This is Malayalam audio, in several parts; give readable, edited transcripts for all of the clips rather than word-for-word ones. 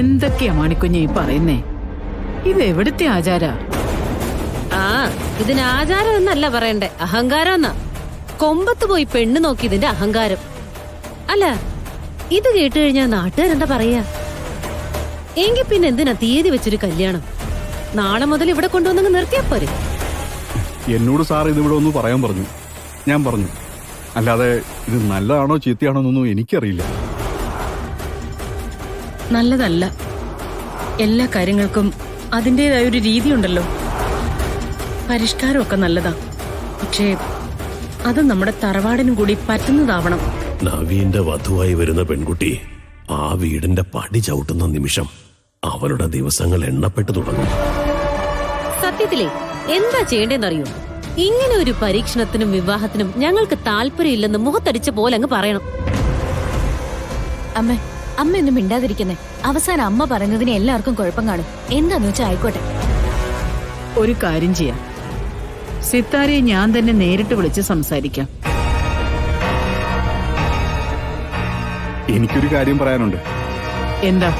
എന്തൊക്കെയാ മാണിക്കുഞ്ഞെ ഈ പറയുന്നേ? ഇത് എവിടുത്തെ ആചാരാ? ആ, ഇതിന് ആചാരം എന്നല്ല പറയണ്ടേ, അഹങ്കാരം എന്നാ. കൊമ്പത്ത് പോയി പെണ്ണ് നോക്കി ഇതിന്റെ അഹങ്കാരം. അല്ല, ഇത് കേട്ട് കഴിഞ്ഞാൽ നാട്ടുകാരെന്താ പറയാ? എങ്കിൽ പിന്നെ എന്തിനാ തീയതി വെച്ചൊരു കല്യാണം? നാളെ മുതൽ ഇവിടെ കൊണ്ടുവന്നങ്ങ് നിർത്തിയാ പോരെ? എന്നോട് സാർ ഇതിവിടെ ഒന്ന് പറയാൻ പറഞ്ഞു. ഞാൻ പറഞ്ഞു. അല്ലാതെ ഇത് നല്ലതാണോ ചീത്തയാണോ എന്നൊന്നും എനിക്കറിയില്ല. നല്ലതല്ല. എല്ലാ കാര്യങ്ങൾക്കും അതിൻ്റെതായ ഒരു രീതിയുണ്ടല്ലോ. പരിഷ്കാരമൊക്കെ നല്ലതാ, പക്ഷേ അത് നമ്മുടെ തറവാടിനും കൂടി പറ്റുന്നതാവണം. നവീന്റെ വധുവായി വരുന്ന പെൺകുട്ടി ആ വീടിന്റെ പടി ചവിട്ടുന്ന നിമിഷം അവളുടെ ദിവസങ്ങൾ എണ്ണപ്പെട്ടു തുടങ്ങും. സത്യത്തിലേ എന്താ ചെയ്യേണ്ടെന്നറിയോ? ഇങ്ങനെ ഒരു പരീക്ഷണത്തിനും വിവാഹത്തിനും ഞങ്ങൾക്ക് താല്പര്യമില്ലെന്ന് മുഖത്തടിച്ച പോലെ അങ്ങ് പറയണം. അമ്മ ഒന്നും മിണ്ടാതിരിക്കുന്നേ. അവസാനം അമ്മ പറയുന്നതിന് എല്ലാവർക്കും കുഴപ്പം കാണും. എന്താന്ന് വെച്ചാൽ ആയിക്കോട്ടെ. ഒരു കാര്യം ചെയ്യാം, സിത്താരയെ ഞാൻ തന്നെ നേരിട്ട് വിളിച്ച് സംസാരിക്കാം. എനിക്കൊരു കാര്യം പറയാനുണ്ട്. എന്താ?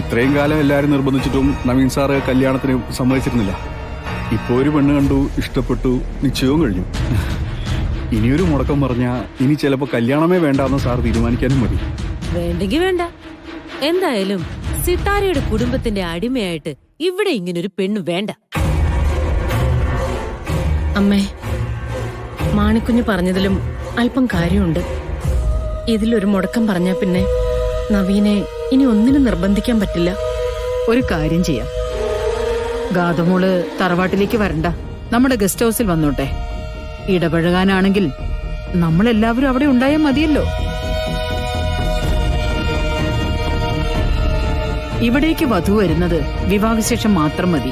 ഇത്രയും കാലം എല്ലാരും നിർബന്ധിച്ചിട്ടും നവീൻ സാറ് കല്യാണത്തിന് സമ്മതിച്ചിരുന്നില്ല. ഇപ്പൊ ഒരു പെണ്ണ് കണ്ടു, ഇഷ്ടപ്പെട്ടു, നിശ്ചയവും കഴിഞ്ഞു. ഇനിയൊരു മുടക്കം പറഞ്ഞാ ഇനി ചിലപ്പോ കല്യാണമേ വേണ്ടെന്ന് സാർ തീരുമാനിക്കാനും മതി. വേണ്ടെങ്കി വേണ്ട. എന്തായാലും സിത്താരയുടെ കുടുംബത്തിന്റെ അടിമയായിട്ട് ഇവിടെ ഇങ്ങനൊരു പെണ്ണ് വേണ്ട. അമ്മേ, മാണിക്കുഞ്ഞ് പറഞ്ഞതിലും അല്പം കാര്യമുണ്ട്. ഇതിലൊരു മുടക്കം പറഞ്ഞാ പിന്നെ നവീനെ ഇനി ഒന്നിനും നിർബന്ധിക്കാൻ പറ്റില്ല. ഒരു കാര്യം ചെയ്യാം, ഗാതമോള് തറവാട്ടിലേക്ക് വരണ്ട, നമ്മുടെ ഗസ്റ്റ് ഹൗസിൽ വന്നോട്ടെ. ഇടപഴകാനാണെങ്കിൽ നമ്മളെല്ലാവരും അവിടെ ഉണ്ടായാൽ മതിയല്ലോ. ഇവിടേക്ക് വധു വരുന്നത് വിവാഹശേഷം മാത്രം മതി.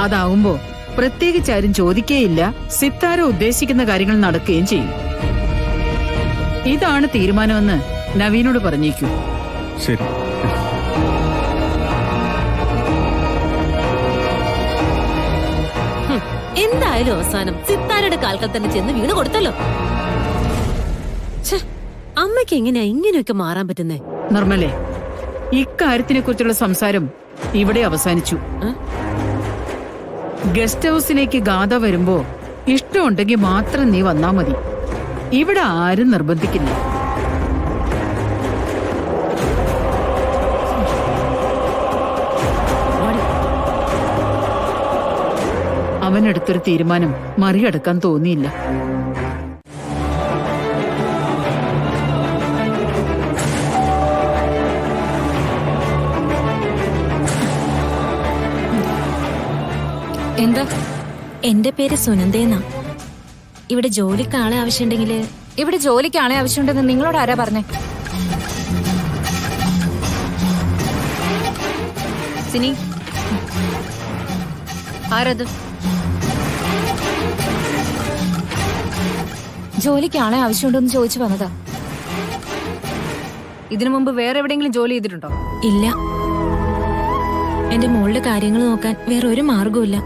അതാവുമ്പോ പ്രത്യേകിച്ച് ആരും ചോദിക്കേയില്ല, സിത്താര ഉദ്ദേശിക്കുന്ന കാര്യങ്ങൾ നടക്കുകയും ചെയ്യും. ഇതാണ് തീരുമാനമെന്ന് നവീനോട് പറഞ്ഞേക്കൂ. ശരി. എന്തായാലും അവസാനം സിത്താരയുടെ കാൽക്കൽ തന്നെ ചെന്ന് വീണ് കൊടുത്തല്ലോ. അമ്മയ്ക്ക് എങ്ങനെയാ ഇങ്ങനെയൊക്കെ മാറാൻ പറ്റുന്നേ? നിർമ്മലേ, ഇക്കാര്യത്തിനെ കുറിച്ചുള്ള സംസാരം ഇവിടെ അവസാനിച്ചു. ഗസ്റ്റ് ഹൗസിലേക്ക് ഗാഥ വരുമ്പോ ഇഷ്ടമുണ്ടെങ്കിൽ മാത്രം നീ വന്നാ മതി. ഇവിടെ ആരും നിർബന്ധിക്കില്ല. അവനെടുത്തൊരു തീരുമാനം മറികടക്കാൻ തോന്നിയില്ല. എന്താ? എന്റെ പേര് സുനന്ദേന്നാ. ഇവിടെ ജോലിക്ക് ആളെ ആവശ്യമുണ്ടെങ്കില്. ഇവിടെ ജോലിക്ക് ആളെ ആവശ്യമുണ്ടെന്ന് നിങ്ങളോട് ആരാ പറഞ്ഞേ? സിനി, ആരത്? ജോലിക്ക് ആളെ ആവശ്യമുണ്ടോന്ന് ചോദിച്ചു വന്നതാ. ഇതിനു മുമ്പ് വേറെ എവിടെയെങ്കിലും ജോലി ചെയ്തിട്ടുണ്ടോ? ഇല്ല. എന്റെ മോളുടെ കാര്യങ്ങൾ നോക്കാൻ വേറെ ഒരു മാർഗവുമില്ല.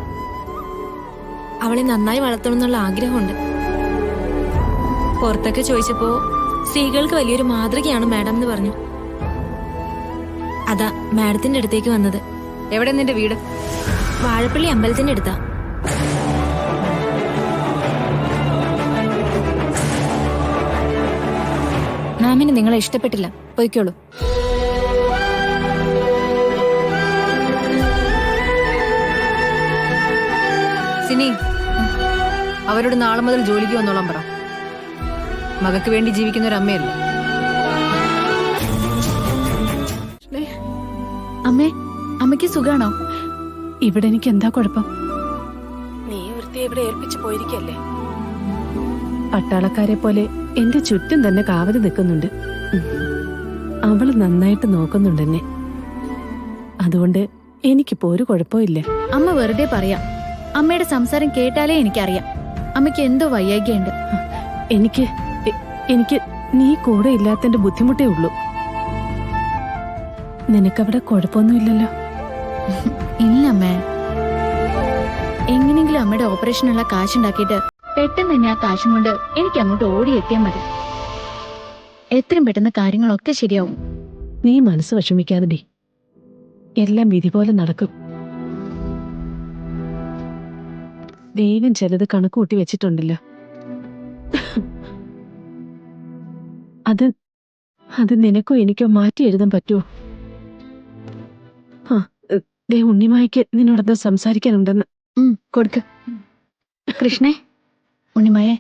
അവളെ നന്നായി വളർത്തണമെന്നുള്ള ആഗ്രഹമുണ്ട്. പുറത്തൊക്കെ ചോദിച്ചപ്പോ സ്ത്രീകൾക്ക് വലിയൊരു മാതൃകയാണ് മാഡം എന്ന് പറഞ്ഞു. അതാ മാഡത്തിന്റെ അടുത്തേക്ക് വന്നത്. എവിടെ നിന്റെ വീട്? വാഴപ്പള്ളി അമ്പലത്തിന്റെ അടുത്താ. മാമിന് നിങ്ങളെ ഇഷ്ടപ്പെട്ടില്ല, പോയിക്കോളൂ. സിനി, അവരോട് നാളെ മുതൽ ജോലിക്ക് വന്നോളാൻ പറ. മകക്ക് വേണ്ടി ജീവിക്കുന്ന ഒരു അമ്മയല്ലേ. അമ്മേ, അമ്മയ്ക്ക് സുഖാണോ? ഇവിടെ എനിക്ക് എന്താ കുഴപ്പം? നീ വൃത്തി ഇവിടെ ഏൽപ്പിച്ചു പോയിരിക്കല്ലേ? പട്ടാളക്കാരെ പോലെ എന്റെ ചുറ്റും തന്നെ കാവല് നിൽക്കുന്നുണ്ട്. അവള് നന്നായിട്ട് നോക്കുന്നുണ്ടെന്നെ. അതുകൊണ്ട് എനിക്കിപ്പോ ഒരു കുഴപ്പമില്ല. അമ്മ വെറുതെ പറയാം. അമ്മയുടെ സംസാരം കേട്ടാലേ എനിക്കറിയാം അമ്മയ്ക്ക് എന്തോ വയ്യായ്കയുണ്ട്. എനിക്ക് നീ കൂടെ ഇല്ലാത്തതിന്റെ ബുദ്ധിമുട്ടേ ഉള്ളൂ. നിനക്കവിടെ കുഴപ്പമൊന്നുമില്ലല്ലോ? ഇല്ലമ്മേ. എങ്ങനെങ്കിലും അമ്മയുടെ ഓപ്പറേഷനുള്ള കാശുണ്ടാക്കിയിട്ട് പെട്ടെന്ന് തന്നെ ആ കാശും കൊണ്ട് എനിക്ക് അങ്ങോട്ട് ഓടിയെത്തിയാൽ മതി. എത്രയും പെട്ടെന്ന് കാര്യങ്ങളൊക്കെ ശരിയാവും. നീ മനസ്സ് വിഷമിക്കാതെ. എല്ലാം വിധി പോലെ നടക്കും. ദൈവം ചിലത് കണക്കുകൂട്ടി വെച്ചിട്ടുണ്ടല്ലോ. അത് നിനക്കോ എനിക്കോ മാറ്റി എഴുതാൻ പറ്റുമോ? ഉണ്ണിമായ്ക്ക് നിന്നോടൊന്ന് സംസാരിക്കാനുണ്ടെന്ന്. കൊടുക്ക. കൃഷ്ണേ, ഉണ്ണിമയെ,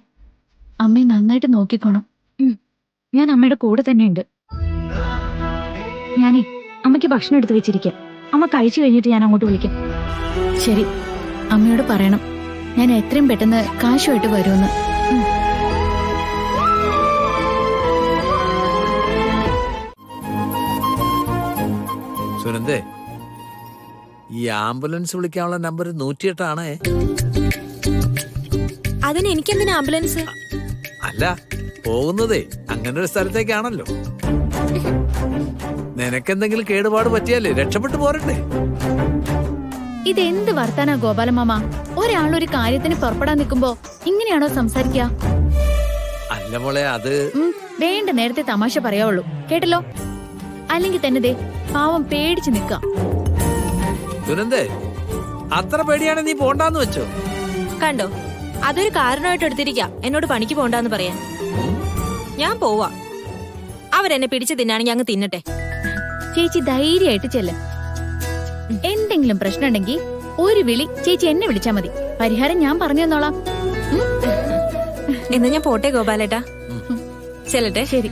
അമ്മയെ നന്നായിട്ട് നോക്കിക്കോണം. ഞാൻ അമ്മയുടെ കൂടെ തന്നെയുണ്ട്. ഞാനേ അമ്മയ്ക്ക് ഭക്ഷണം എടുത്ത് വെച്ചിരിക്കാം. അമ്മ കഴിച്ചു കഴിഞ്ഞിട്ട് ഞാൻ അങ്ങോട്ട് വിളിക്കാം. ശരി, അമ്മയോട് പറയണം ഞാൻ എത്രയും പെട്ടെന്ന് കാശുമായിട്ട് വരുമെന്ന്. സുനന്ദേ, ഈ ആംബുലൻസ് വിളിക്കാനുള്ള നമ്പർ 108 ആണേ. അതിന് എനിക്കെന്തിനാ ആംബുലൻസ്? അല്ല, പോകുന്നതേ അങ്ങനെ ഒരു സ്ഥലത്തേക്കാണല്ലോ. നിനക്കെന്തെങ്കിലും കേടുപാട് പറ്റിയാലേ രക്ഷപ്പെട്ടു പോരണ്ടേ? ഇതെന്ത് വർത്താനാ ഗോപാലമാമ? ഒരാളൊരു കാര്യത്തിന് പുറപ്പെടാൻ നിൽക്കുമ്പോ ഇങ്ങനെയാണോ സംസാരിക്കുക? അല്ല മോളെ, അത് വേണ്ട നേരത്തെ തമാശ പറയാവുള്ളൂ, കേട്ടല്ലോ? അല്ലെങ്കിൽ തന്നെ ദേ പാവം പേടിച്ചു നിൽക്കാം. സുനന്ദേ, അത്ര പേടിയാണ് നീ പോണ്ടാന്ന് വെച്ചോ? കണ്ടോ, അതൊരു കാരണമായിട്ട് എടുത്തിരിക്കാം എന്നോട് പണിക്ക് പോണ്ടാന്ന് പറയാൻ. ഞാൻ പോവാ. അവരെന്നെ പിടിച്ചു തിന്നാണെങ്കിൽ അങ്ങ് തിന്നട്ടെ. ചേച്ചി ധൈര്യമായിട്ട് ചെല്ല. എന്തെങ്കിലും പ്രശ്നം ഉണ്ടെങ്കിൽ ഒരു വിളി ചേച്ചി എന്നെ വിളിച്ചാ മതി. പരിഹാരം ഞാൻ പറഞ്ഞു തന്നോളാം. എന്നാ ഞാൻ പോട്ടെ ഗോപാലേട്ടാ. ചെല്ലട്ടെ. ശരി.